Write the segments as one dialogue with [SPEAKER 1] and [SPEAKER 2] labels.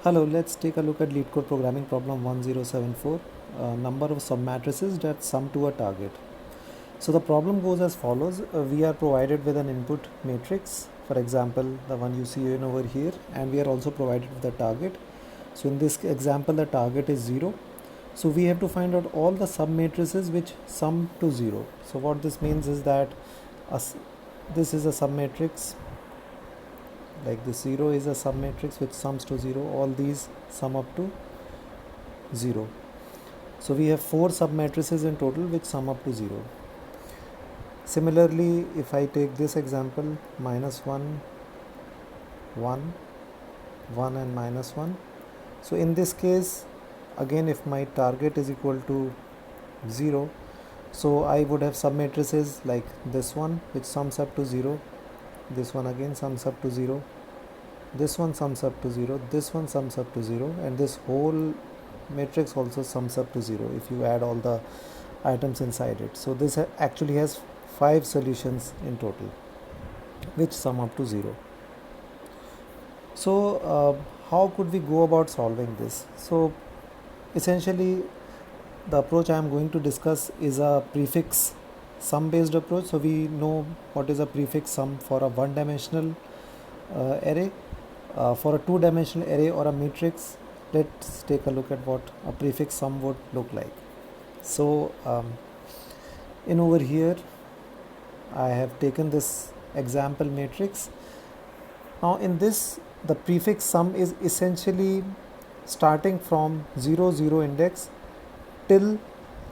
[SPEAKER 1] Hello, let's take a look at LeetCode programming problem 1074, number of submatrices that sum to a target. So the problem goes as follows. We are provided with an input matrix, for example, the one you see in over here, and we are also provided with the target. So in this example, the target is 0. So we have to find out all the submatrices which sum to 0. So what this means is that this is a submatrix, like this 0 is a submatrix which sums to 0. All these sum up to 0. So we have 4 submatrices in total which sum up to 0. Similarly, if I take this example, minus 1, 1, 1 and minus 1. So in this case, again, if my target is equal to 0, so I would have submatrices like this one which sums up to 0, this one again sums up to 0, this one sums up to 0, this one sums up to 0, and this whole matrix also sums up to 0 if you add all the items inside it. So this actually has 5 solutions in total which sum up to 0. So how could we go about solving this? So essentially the approach I am going to discuss is a prefix sum based approach. So we know what is a prefix sum for a one-dimensional array. For a two-dimensional array or a matrix, let's take a look at what a prefix sum would look like. So in over here I have taken this example matrix. Now in this, the prefix sum is essentially starting from 0 0 index till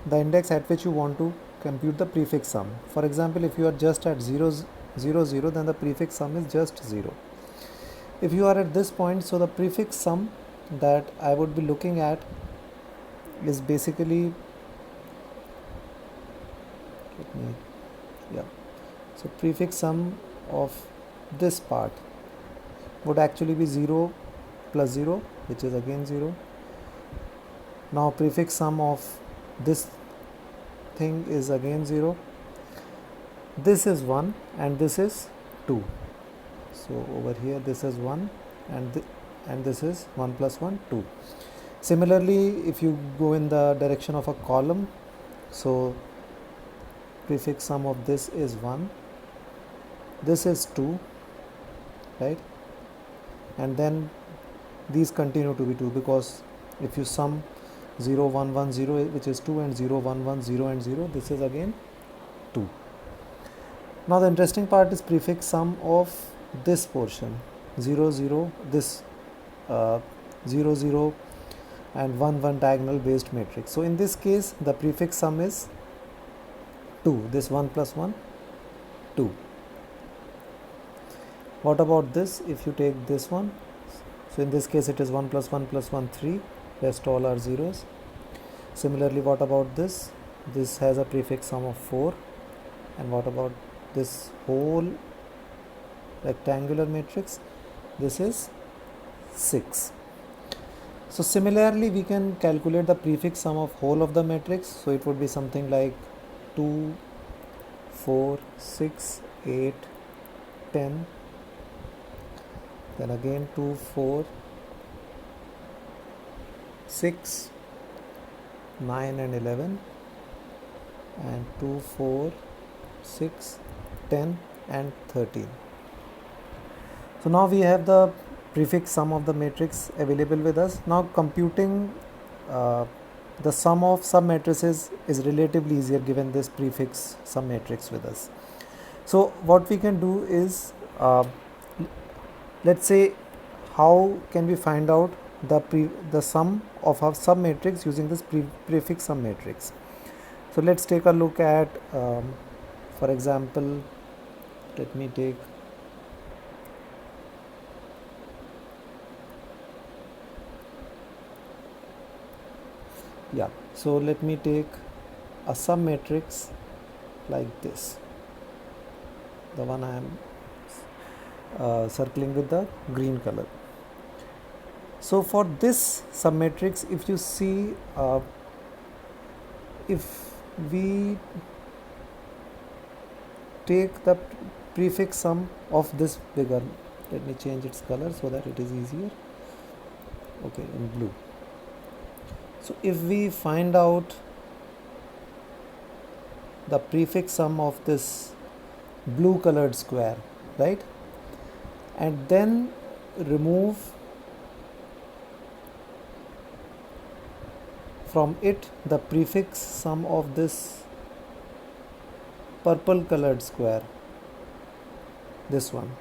[SPEAKER 1] the index at which you want to compute the prefix sum. For example, if you are just at 0 0 0, then the prefix sum is just 0. If you are at this point, so the prefix sum that I would be looking at is basically, so prefix sum of this part would actually be 0 plus 0, which is again 0. Now prefix sum of this thing is again 0. This is 1 and this is 2. So over here this is 1 and this is 1 plus 1, 2. Similarly, if you go in the direction of a column, so prefix sum of this is 1, this is 2, right? And then these continue to be 2, because if you sum 0 1 1 0, which is 2, and 0 1 1 0 and 0, this is again 2. Now the interesting part is prefix sum of this portion, 0 0, this 0 0 and 1 1 diagonal based matrix. So in this case the prefix sum is 2, this 1 plus 1, 2. What about this? If you take this one, so in this case it is 1 plus 1 plus 1, 3, rest all are zeros. Similarly, what about this? This has a prefix sum of 4. And what about this whole rectangular matrix? This is 6. So similarly, we can calculate the prefix sum of whole of the matrix. So it would be something like 2, 4, 6, 8, 10, then again 2, 4, 6, 9 and 11, and 2, 4, 6, 10 and 13. So now we have the prefix sum of the matrix available with us. Now computing the sum of submatrices is relatively easier given this prefix sum matrix with us. So what we can do is, let's say, how can we find out the sum of our submatrix using this prefix sum matrix. So let's take a look at, for example, let me take so let me take a submatrix like this, the one I am circling with the green color. So for this submatrix, if you see, if we take the prefix sum of this figure, let me change its color so that it is easier. okay, in blue. So if we find out the prefix sum of this blue colored square, right, and then remove from it the prefix sum of this purple colored square, this one,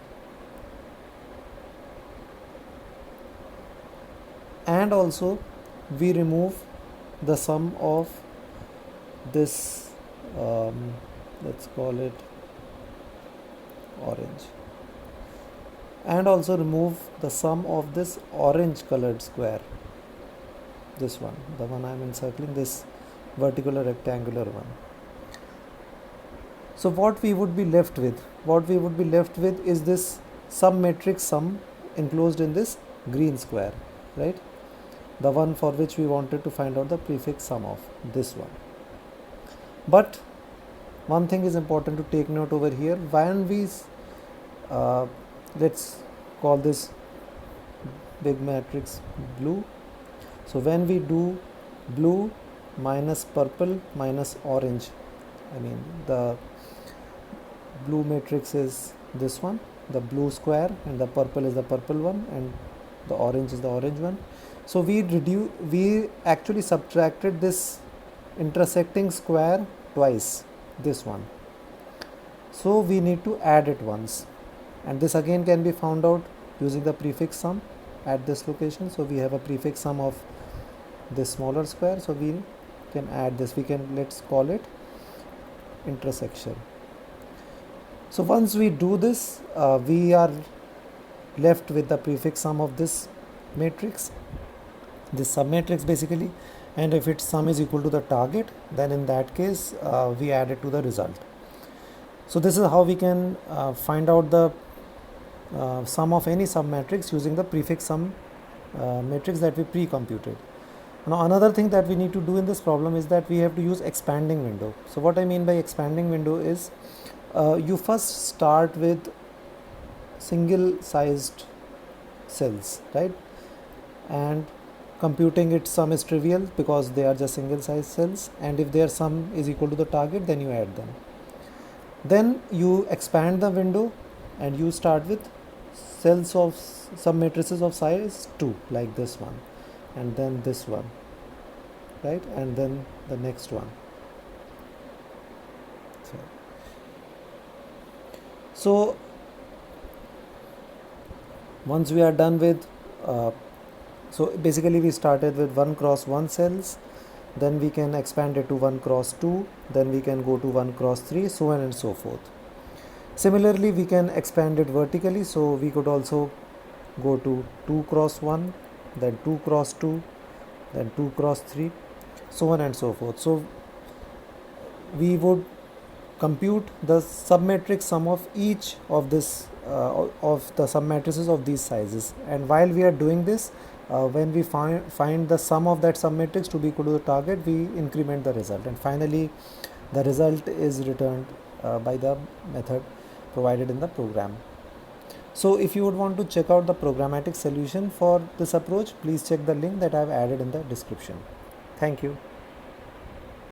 [SPEAKER 1] and also we remove the sum of this let's call it orange, and also remove the sum of this orange colored square, this one, the one I am encircling, this vertical or rectangular one. So what we would be left with? What we would be left with is this submatrix sum enclosed in this green square, right? The one for which we wanted to find out the prefix sum of, this one. But one thing is important to take note over here. When we let's call this big matrix blue. So when we do blue minus purple minus orange, I mean the blue matrix is this one, the blue square, and the purple is the purple one, and the orange is the orange one. So we actually subtracted this intersecting square twice, this one. So we need to add it once, and this again can be found out using the prefix sum at this location. So we have a prefix sum of this smaller square, so we can add this. Let's call it intersection. So once we do this, we are left with the prefix sum of this matrix, this submatrix basically, and if its sum is equal to the target, then in that case we add it to the result. So this is how we can find out the sum of any submatrix using the prefix sum matrix that we pre-computed. Now another thing that we need to do in this problem is that we have to use expanding window. So what I mean by expanding window is you first start with single sized cells, right, and computing its sum is trivial because they are just single sized cells, and if their sum is equal to the target, then you add them. Then you expand the window and you start with cells of submatrices of size 2, like this one, and then this one, right, and then the next one. So once we are done with so basically we started with 1 cross 1 cells, then we can expand it to 1 cross 2, then we can go to 1 cross 3, so on and so forth. Similarly, we can expand it vertically, so we could also go to 2 cross 1, then 2 cross 2, then 2 cross 3, so on and so forth. So we would compute the submatrix sum of each of this of the submatrices of these sizes, and while we are doing this, when we find the sum of that submatrix to be equal to the target, we increment the result, and finally the result is returned by the method provided in the program. So if you would want to check out the programmatic solution for this approach, please check the link that I have added in the description. Thank you.